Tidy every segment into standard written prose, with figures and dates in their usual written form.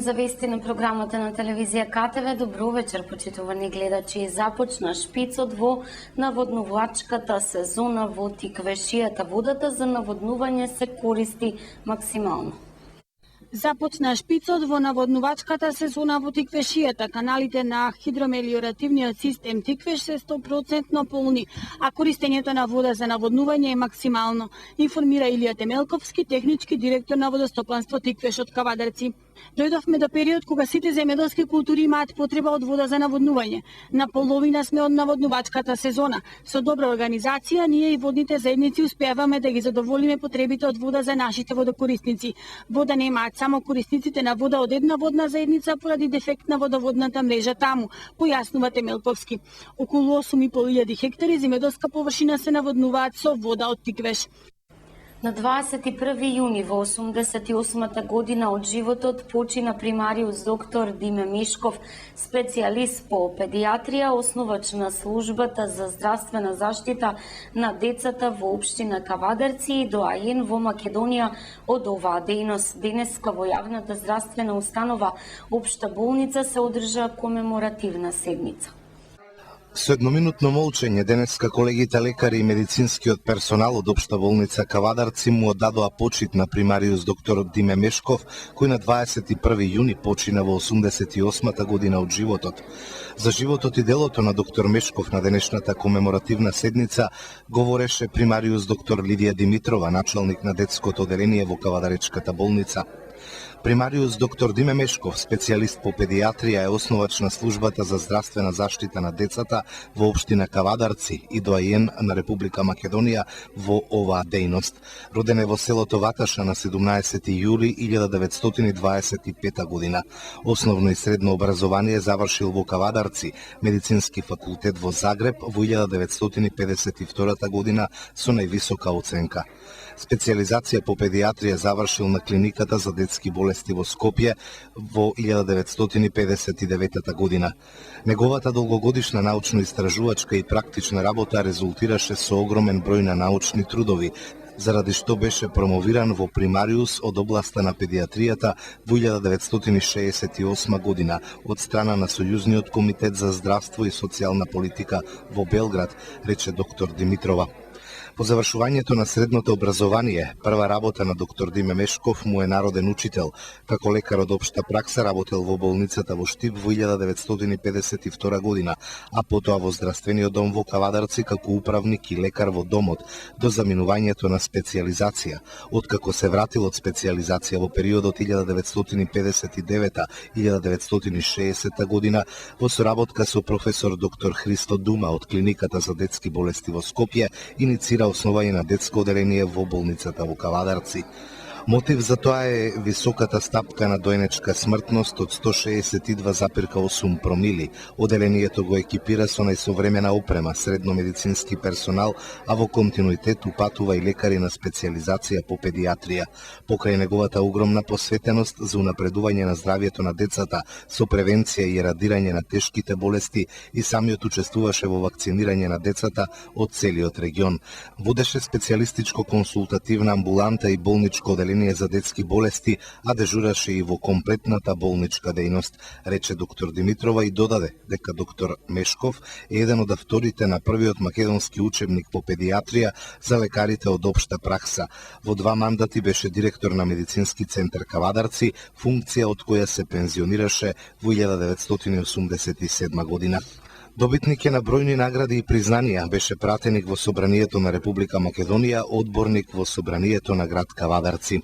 за вести на програмата на телевизија КТВ. Добро вечер, почитувани гледачи. Започна шпицот во наводнувачката сезона во Тиквешијата. Водата за наводнување се користи максимално. Започна шпицот во наводнувачката сезона во Тиквешијата. Каналите на хидромелиоративниот систем Тиквеш се 100% полни, а користењето на вода за наводнување е максимално, информира Илија Темелковски, технички директор на водостопанство Тиквеш од Кавадарци. Дојдовме до период кога сите земјоделски култури имаат потреба од вода за наводнување. На половина сме од наводнувачката сезона. Со добра организација, ние и водните заедници успеваме да ги задоволиме потребите од вода за нашите водокорисници. Вода немаат само корисниците на вода од една водна заедница поради дефект на водоводната мрежа таму, појаснува Темелковски. Околу 8.500 хектари земјоделска површина се наводнуваат со вода од Тиквеш. На 21 јуни во 88-та година од животот почина примариус доктор Диме Мешков, специјалист по педиатрија, основач на службата за здравствена заштита на децата во општина Кавадарци и доаен во Македонија од оваа дејност. Денеска во јавната здравствена установа Општа болница се одржа комеморативна седница. Со едноминутно молчење денеска колегите лекари и медицинскиот персонал од Општа болница Кавадарци му оддадоа почит на примариус доктор Диме Мешков, кој на 21 јуни почина во 88-та година од животот. За животот и делото на доктор Мешков на денешната комеморативна седница говореше примариус доктор Лидија Димитрова, началник на детското оделение во Кавадаречката болница. Примариус доктор Диме Мешков, специјалист по педиатрија, е основач на службата за здравствена заштита на децата во општина Кавадарци и доаен на Република Македонија во оваа дејност. Роден е во селото Ваташа на 17 јули 1925 година. Основно и средно образование завршил во Кавадарци, медицински факултет во Загреб во 1952 година со највисока оценка. Специјализација по педиатрија завршил на клиниката за детски болести во Скопје во 1959 година. Неговата долгогодишна научно-истражувачка и практична работа резултираше со огромен број на научни трудови, заради што беше промовиран во примариус од областа на педиатријата во 1968 година од страна на Сојузниот комитет за здравство и социјална политика во Белград, рече доктор Димитрова. По завршувањето на средното образование, прва работа на доктор Диме Мешков му е народен учител. Како лекар од општа пракса работел во болницата во Штип во 1952 година, а потоа во здравствениот дом во Кавадарци како управник и лекар во домот до заминувањето на специјализација. Откако се вратил од специјализација во периодот 1959-1960 година, во соработка со професор доктор Христо Дума од клиниката за детски болести во Скопје, иницира основање на детско оделение во болницата во Кавадарци. Мотив за тоа е високата стапка на дојнечка смртност од 162,8 промили. Оделението го екипира со најсовремена опрема, средно медицински персонал, а во континуитет упатува и лекари на специјализација по педиатрија. Покрај неговата огромна посветеност за унапредување на здравјето на децата со превенција и ерадирање на тешките болести, и самиот учествуваше во вакцинирање на децата од целиот регион. Водеше специјалистичко консултативна амбуланта и болничко оделение за детски болести, а дежураше и во комплетната болничка дејност, рече доктор Димитрова и додаде дека доктор Мешков е еден од авторите на првиот македонски учебник по педиатрија за лекарите од општа пракса. Во 2 мандати беше директор на медицински центар Кавадарци, функција од која се пензионираше во 1987 година. Добитник е на бројни награди и признанија, беше пратеник во Собранието на Република Македонија, одборник во Собранието на град Кавадарци.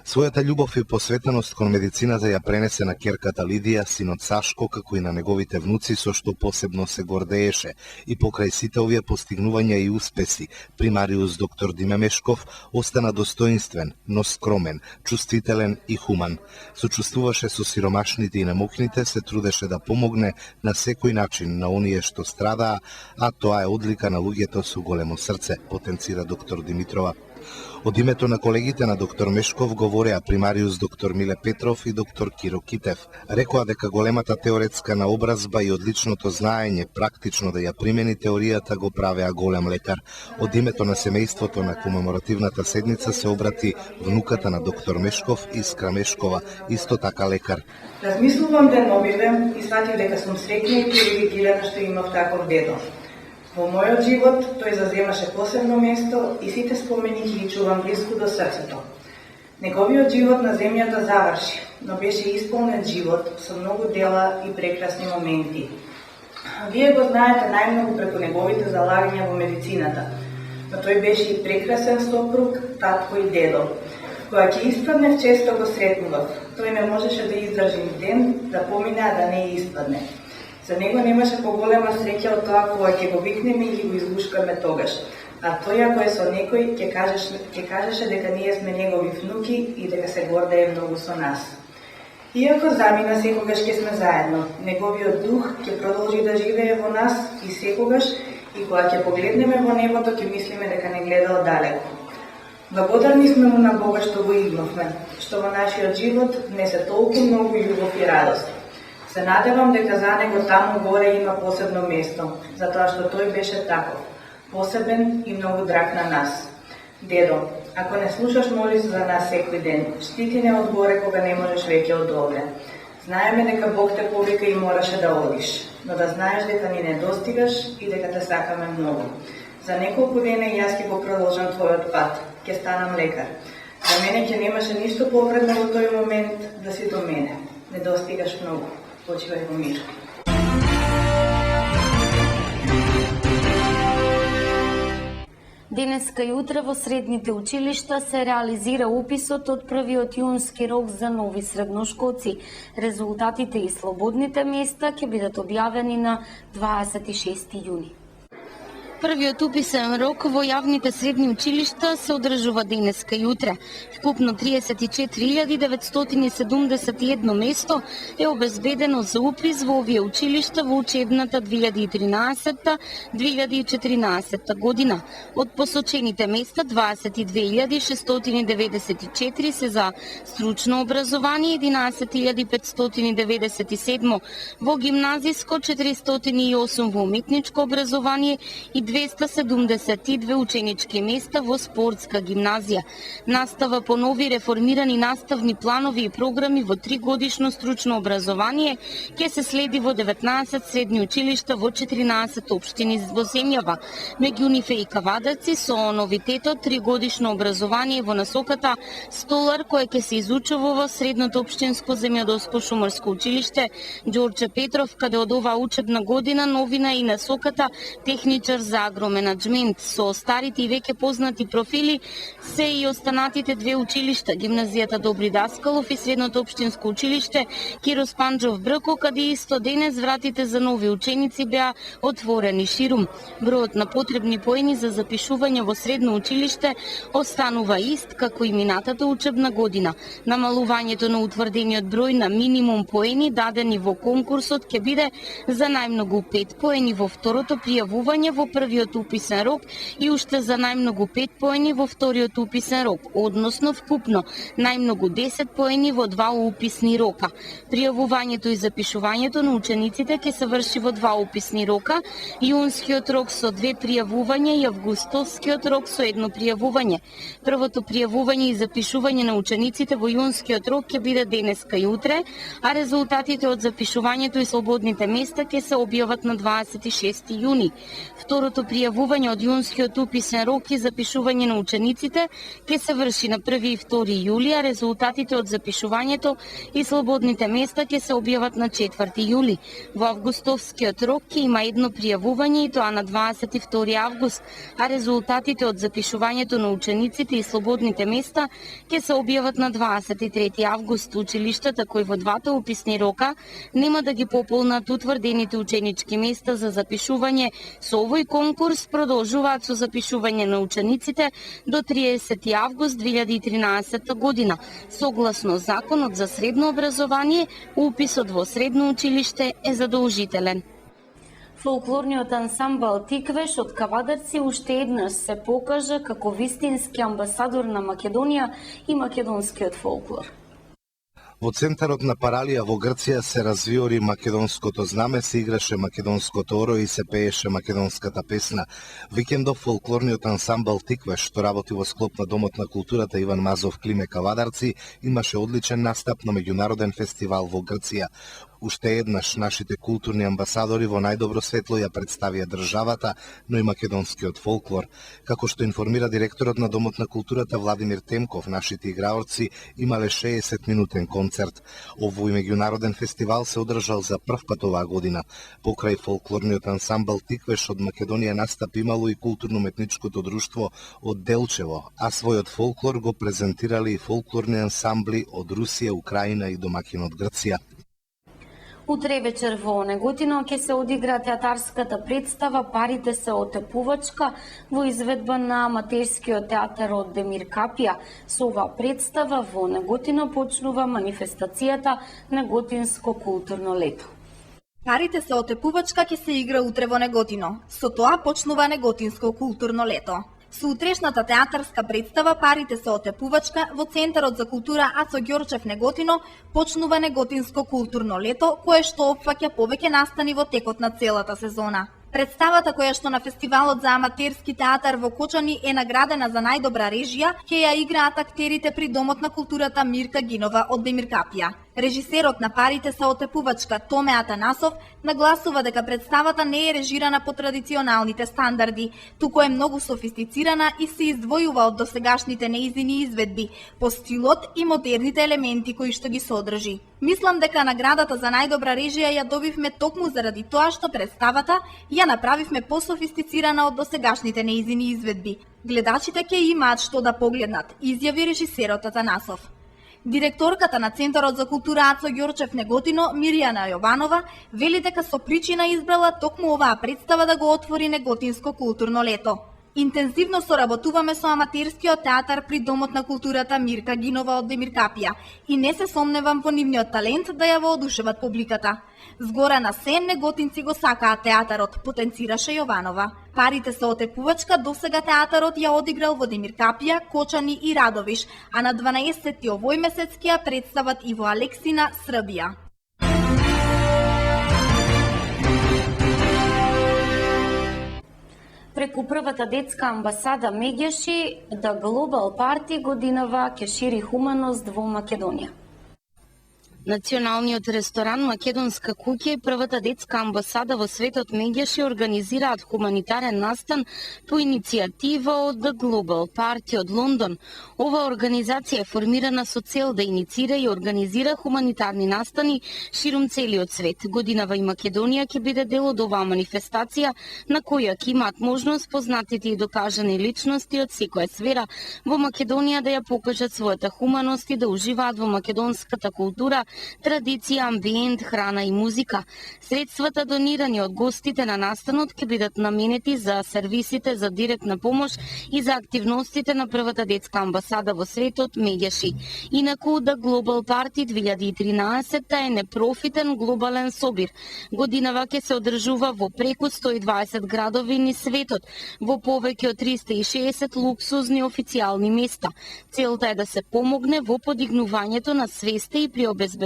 Својата љубов и посветеност кон медицината ја пренесе на ќерката Лидија, синот Сашко, како и на неговите внуци, со што посебно се гордееше. И покрај сите овие постигнувања и успеси, примариус доктор Диме Мешков остана достоинствен, но скромен, чувствителен и хуман. Сочувствуваше со сиромашните и немокните, се трудеше да помогне на секој начин на оние што страдаа, а тоа е одлика на луѓето со големо срце, потенцира доктор Димитрова. Од името на колегите на доктор Мешков говореа примариус доктор Миле Петров и доктор Киро Китев. Рекоа дека големата теоретска наобразба и одличното знаење практично да ја примени теоријата го правеа голем лекар. Од името на семејството на комеморативната седница се обрати внуката на доктор Мешков, Искра Мешкова, исто така лекар. Размислувам деновиве и сватив дека сум среќна и привилегирана што имав таков дедо. Во мојот живот тој заземаше посебно место и сите спомени ги чувам близко до срцето. Неговиот живот на земјата заврши, но беше исполнет живот со многу дела и прекрасни моменти. Вие го знаете најмногу преку неговите залагања во медицината, но тој беше и прекрасен сопруг, татко и дедо. Кога ќе испаднев, често го сретнував. Тој не можеше да издржи ни ден, да помине, а да не испадне. За него немаше поголема среќа од тоа кога ќе го викнеме и го излушкаме тогаш. А тој ако е со некој, ќе кажеше дека ние сме негови внуки и дека се гордее многу со нас. Иако замина, секогаш ќе сме заедно. Неговиот дух ќе продолжи да живее во нас и секогаш, и кога ќе погледнеме во небото, ќе мислиме дека не гледа оддалеку. Благодарни сме му на Бога што го имавме, што во нашиот живот внесе толку многу љубов и радост. Се надевам дека за него таму горе има посебно место, затоа што тој беше таков, посебен и многу драг на нас. Дедо, ако не слушаш молитва за нас секој ден, штити не од горе кога не можеш веќе од доле. Знаеме дека Бог те повика и мораше да одиш, но да знаеш дека ни не достигаш и дека те сакаме многу. За неколку дена и јас ќе го продолжам твојот пат, ќе станам лекар. За мене ќе немаше ништо повредно во тој момент да си до мене. Не достигаш многу. Почивај во мир. Денеска и утре во средните училишта се реализира уписот од првиот јунски рок за нови средношколци. Резултатите и слободните места ќе бидат објавени на 26 јуни. Првиот уписен рок во јавните средни училишта се одржува денеска и утре. Вкупно 34.971 место е обезбедено за упис во овие училишта во учебната 2013-2014 година. Од посочените места 22.694 се за стручно образование, 11.597 во гимназиско, 408 во уметничко образование и 272 ученички места во спортска гимназија. Настава по нови реформирани наставни планови и програми во 3-годишно стручно образование ќе се следи во 19 средни училишта во 14 општини во земјава. Меѓу нив е и Кавадарци со новитетот 3-годишно образование во насоката столар кој ќе се изучува во средното општинско земјоделско шумарско училиште Ѓорче Петров, каде од оваа учебна година новина и насоката техничар за агроменаџмент. Со старите и веќе познати профили се и останатите две училишта, гимназијата Добри Даскалов и средното општинско училиште Киро Спанџов Брко, каде исто денес вратите за нови ученици беа отворени ширум. Бројот на потребни поени за запишување во средно училиште останува ист како и минатата учебна година. Намалувањето на утврдениот број на минимум поени дадени во конкурсот ќе биде за најмногу 5 поени во второто пријавување во првиот уписен рок и уште за најмногу 5 поени во вториот уписен рок, односно вкупно најмногу 10 поени во два уписни рока. Пријавувањето и запишувањето на учениците ќе се врши во два уписни рока, јунскиот рок со 2 пријавувања и августовскиот рок со 1 пријавување. Првото пријавување и запишување на учениците во јунскиот рок ќе биде денеска и утре, а резултатите од запишувањето и слободните места ќе се објават на 26 јуни. Второто пријавување од јунскиот уписен рок и запишување на учениците ќе се врши на 1 и 2 јули, а резултатите од запишувањето и слободните места ќе се објават на 4 јули. Во августовскиот рок ќе има едно пријавување и тоа на 22 август, а резултатите од запишувањето на учениците и слободните места ќе се објават на 23 август. Училиштата кои во двата уписни рока нема да ги пополнат утврдените ученички места за запишување со овој конкурс продолжуваат со запишување на учениците до 30 август 2013 година. Согласно Законот за средно образование, уписот во средно училиште е задолжителен. Фолклорниот ансамбл Тиквеш од Кавадарци уште еднаш се покажа како вистински амбасадор на Македонија и македонскиот фолклор. Во центарот на Паралија во Грција се развиори македонското знаме, се играше македонското оро и се пееше македонската песна. Викендов фолклорниот ансамбл Тиквеш, што работи во склоп на Домот на културата Иван Мазов Климе Кавадарци, имаше одличен настап на меѓународен фестивал во Грција. Уште еднаш нашите културни амбасадори во најдобро светло ја представија државата, но и македонскиот фолклор. Како што информира директорот на Домот на културата Владимир Темков, нашите играорци имале 60-минутен концерт. Овој меѓународен фестивал се одржал за прв пат оваа година. Покрај фолклорниот ансамбл Тиквеш од Македонија настап имало и културно-уметничкото друштво од Делчево, а својот фолклор го презентирале и фолклорни ансамбли од Русија, Украина и домакинот Грција. Утре вечер во Неготино ќе се одигра театарската представа "Парите се отепувачка" во изведба на аматерскиот театар од Демир Капија. Со оваа представа во Неготино почнува манифестацијата Неготинско културно лето. Парите се отепувачка ќе се игра утре во Неготино. Со тоа почнува Неготинско културно лето. Со утрешната театарска представа "Парите се отепувачка" во Центарот за култура Ацо Ѓорчев Неготино почнува Неготинско културно лето, кое што опфаќа повеќе настани во текот на целата сезона. Представата која што на фестивалот за аматерски театар во Кочани е наградена за најдобра режија, ќе ја играат актерите при Домот на културата Мирка Гинова од Демир Капија. Режисерот на "Парите се отепувачка" Томе Атанасов нагласува дека представата не е режирана по традиционалните стандарди, туку е многу софистицирана и се издвојува од досегашните неизини изведби по стилот и модерните елементи кои што ги содржи. Мислам дека наградата за најдобра режија ја добивме токму заради тоа што представата ја направивме пософистицирана од досегашните неизини изведби. Гледачите ќе имаат што да погледнат, изјави режисерот Атанасов. Директорката на Центарот за култура Ацо Ѓорчев Неготино, Мирјана Јованова, вели дека со причина избрала токму оваа представа да го отвори Неготинско културно лето. Интензивно соработуваме со аматерскиот театар при Домот на културата Мирка Гинова од Демир Капија и не се сомневам во нивниот талент да ја воодушеват публиката. Згора на се, неготинци го сакаат театарот, потенцираше Јованова. "Парите се отепувачка" досега театарот ја одиграл во Демир Капија, Кочани и Радовиш, а на 12 овој месец ќе ја представат и во Алексина, Србија. Преку првата детска амбасада Мегјаши, The Global Party годинава ќе шири хуманост во Македонија. Националниот ресторан Македонска куќа и првата детска амбасада во светот Мегјаши организираат хуманитарен настан по иницијатива од The Global Party од Лондон. Ова организација е формирана со цел да иницира и организира хуманитарни настани ширум целиот свет. Годинава и Македонија ќе биде дел од оваа манифестација на која ќе имаат можност познатите и докажани личности од секоја сфера во Македонија да ја покажат својата хуманост и да уживаат во македонската култура, традиција, амбиент, храна и музика. Средствата донирани од гостите на настанот ќе бидат наменети за сервисите за директна помош и за активностите на првата детска амбасада во светот Мегјаши. Инаку The Global Party 2013 е непрофитен глобален собир. Годинава ќе се одржува во преку 120 градови низ светот, во повеќе од 360 луксузни официјални места. Целта е да се помогне во подигнувањето на свеста и при обезбедување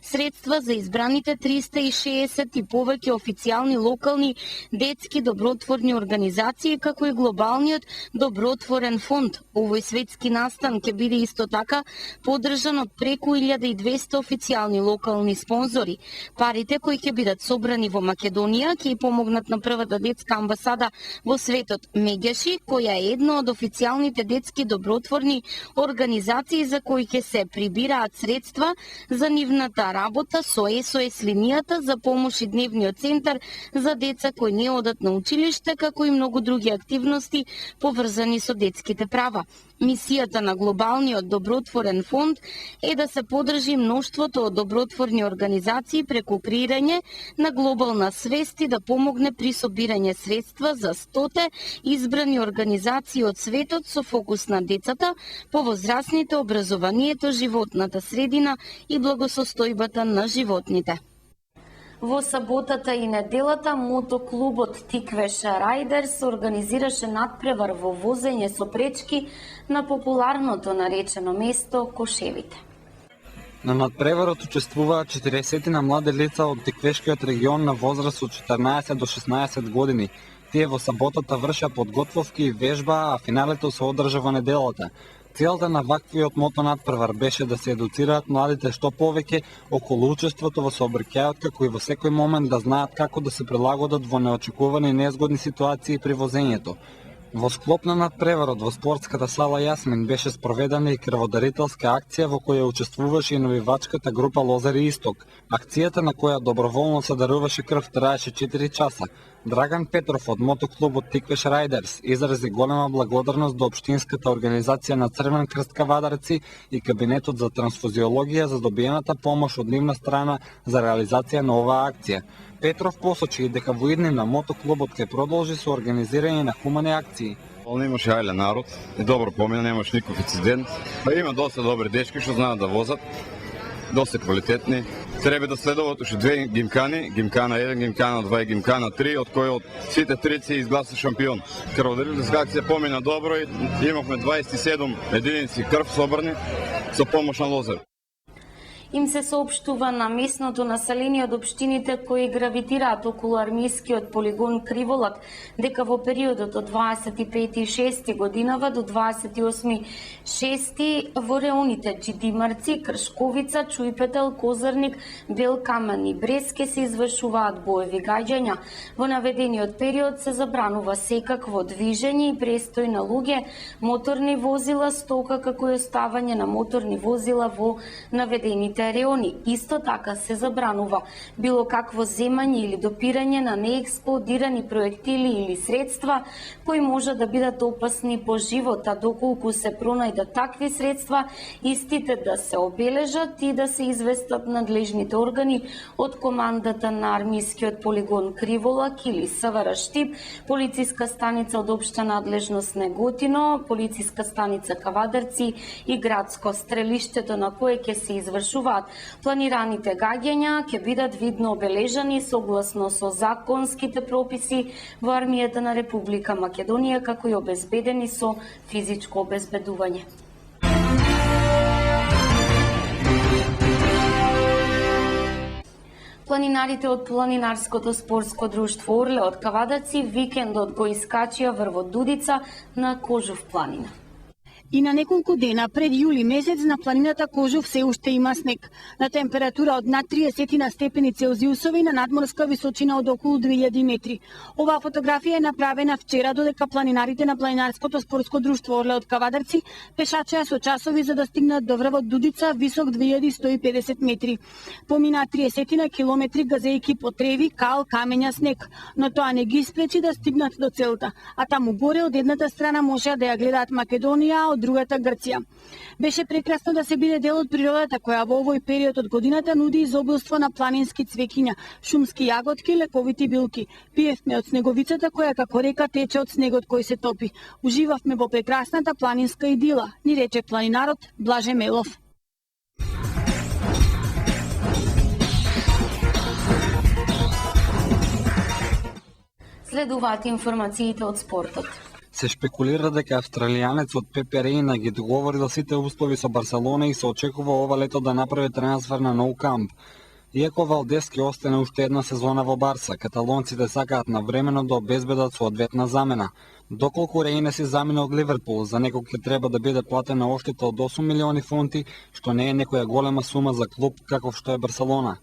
средства за избраните 360 и повеќе официјални локални детски добротворни организации, како и глобалниот добротворен фонд. Овој светски настан ќе биде исто така поддржан од преку 1200 официјални локални спонзори. Парите кои ќе бидат собрани во Македонија ќе помогнат на првата детска амбасада во светот Мегјаши, која е една од официјалните детски добротворни организации за кои ќе се прибираат средства за нивната работа со SOS линијата за помош и дневниот центар за деца кои не одат на училиште, како и многу други активности поврзани со детските права. Мисијата на глобалниот добротворен фонд е да се поддржи мноштвото од добротворни организации преку креирање на глобална свест и да помогне при собирање средства за 100 избрани организации од светот со фокус на децата, повозрасните, образованието, животната средина и благосостојбата на животните. Во саботата и неделата мотоклубот Тиквеш Рајдерс организираше надпревар во возење со пречки на популарното наречено место Кошевите. На надпреварот учествуваа 40 на млади лица од Тиквешкиот регион на возраст од 14 до 16 години. Тие во саботата вршеа подготовки и вежба, а финалето се одржа во неделата. Целта на ваквиот мотонадпревар беше да се едуцираат младите што повеќе околу учеството во сообраќајот, како и во секој момент да знаат како да се прилагодат во неочекувани и незгодни ситуации при возењето. Во склоп на надпреварот во спортската сала Јасмин беше спроведена и крводарителска акција во која учествуваше и навивачката група Лозари Исток. Акцијата на која доброволно се даруваше крв траеше 4 часа. Драган Петров од мотоклубот Тиквеш Рајдерс изрази голема благодарност до општинската организација на Црвен крст Кавадарци и кабинетот за трансфузиологија за добиената помош од нивна страна за реализација на оваа акција. Петров посочи дека во иднина мотоклубот ќе продолжи со организирање на хумани акции. Имаше ајле народ, и добро помина, немаш никаков инцидент. Има доста добри дечки што знаат да возат, доста квалитетни. Треба да следуваат уште две гимкани, гимкана 1, гимкана 2 и гимкана 3, од кои од сите трици изгласа шампион. Крводарителска акција помина добро и имавме 27 единици крв собрани со помош на Лозар. Им се соопштува на местното население од општините кои гравитираат околу армискиот полигон Криволак дека во периодот од 25.6. годинава до 28.6. во реоните Џидимарци, Кршковица, Чујпетел, Козарник, Белкамен и Бреске се извршуваат боеви гаѓања. Во наведениот период се забранува секакво движење и престој на луѓе, моторни возила, стока како и оставање на моторни возила во наведените реони. Исто така се забранува било какво земање или допирање на неексплодирани проектили или средства кои може да бидат опасни по живот, а доколку се пронајдат такви средства, истите да се обележат и да се известат надлежните органи од командата на армискиот полигон Криволак или СВР Штип, полициска станица од општа надлежност Неготино, полициска станица Кавадарци и градско стрелиштето на кое ќе се извршува. Планираните гаѓања ќе бидат видно обележани согласно со законските прописи во армијата на Република Македонија, како и обезбедени со физичко обезбедување. Планинарите од Планинарското спортско друштво Орле од Кавадарци викендот го искачија врвот Дудица на Кожув планина. И на неколку дена пред јули месец на планината Кожув се уште има снег. На температура од над 30 степени Целзиусови на надморска височина од околу 2000 метри. Оваа фотографија е направена вчера додека планинарите на Планинарското спортско друштво Орле од Кавадарци пешачеа со часови за да стигнат до врвот Дудица висок 2150 метри. Поминаа 30 километри газејки по треви, кал, камења, снег, но тоа не ги спречи да стигнат до целта, а таму горе од едната страна можеа да ја гледаат Македонија, од другата Грција. Беше прекрасно да се биде дел од природата која во овој период од годината нуди изобилство на планински цвеќиња, шумски јаготки, лековити билки. Пиевме од снеговицата која како река тече од снегот кој се топи. Уживавме во прекрасната планинска идила, ни рече планинарот Блаже Мелов. Следуваат информациите од спортот. Се шпекулира дека австралијанецот Пепе Реина ги договорил сите услови со Барселона и се очекува ова лето да направи трансфер на Nou Camp. Иако Валдес ќе остане уште една сезона во Барса, каталонците сакаат навремено да обезбедат соодветна замена. Доколку Реина се замена од Ливерпул, за некој ќе треба да биде платена оштета од 8 милиони фунти, што не е некоја голема сума за клуб каков што е Барселона.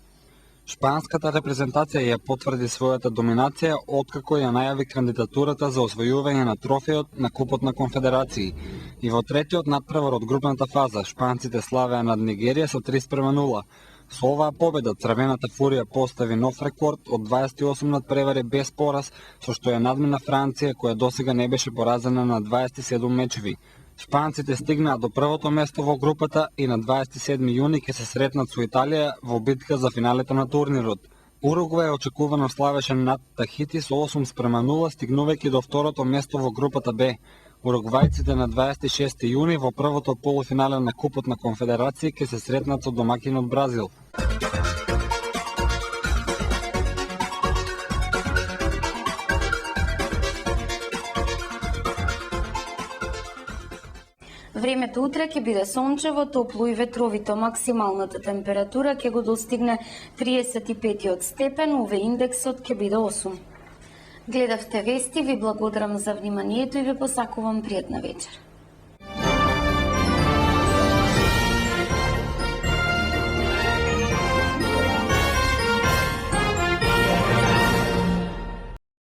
Шпанската репрезентација ја потврди својата доминација откако ја најави кандидатурата за освојување на трофеот на Купот на конфедерации. И во третиот надпревар од групната фаза, шпанците славеа над Нигерија со 3:0. Со оваа победа Црвената фурија постави нов рекорд од 28 надпревари без пораз, со што ја надмина Франција, која досега не беше поразена на 27 мечеви. Шпанците стигнаа до првото место во групата и на 27 јуни ќе се сретнат со Италија во битка за финалето на турнирот. Уругвај очекувано славеше над Тахити со 8:0, стигнувајќи до второто место во групата Б. Уругвајците на 26 јуни во првото полуфинале на Купот на конфедерации ќе се сретнат со домакинот Бразил. Времето утре ќе биде сончево, топло и ветровито. Максималната температура ќе го достигне 35 степен, УВ индексот ќе биде 8. Гледавте вести, ви благодарам за вниманието и ви посакувам пријатна вечер.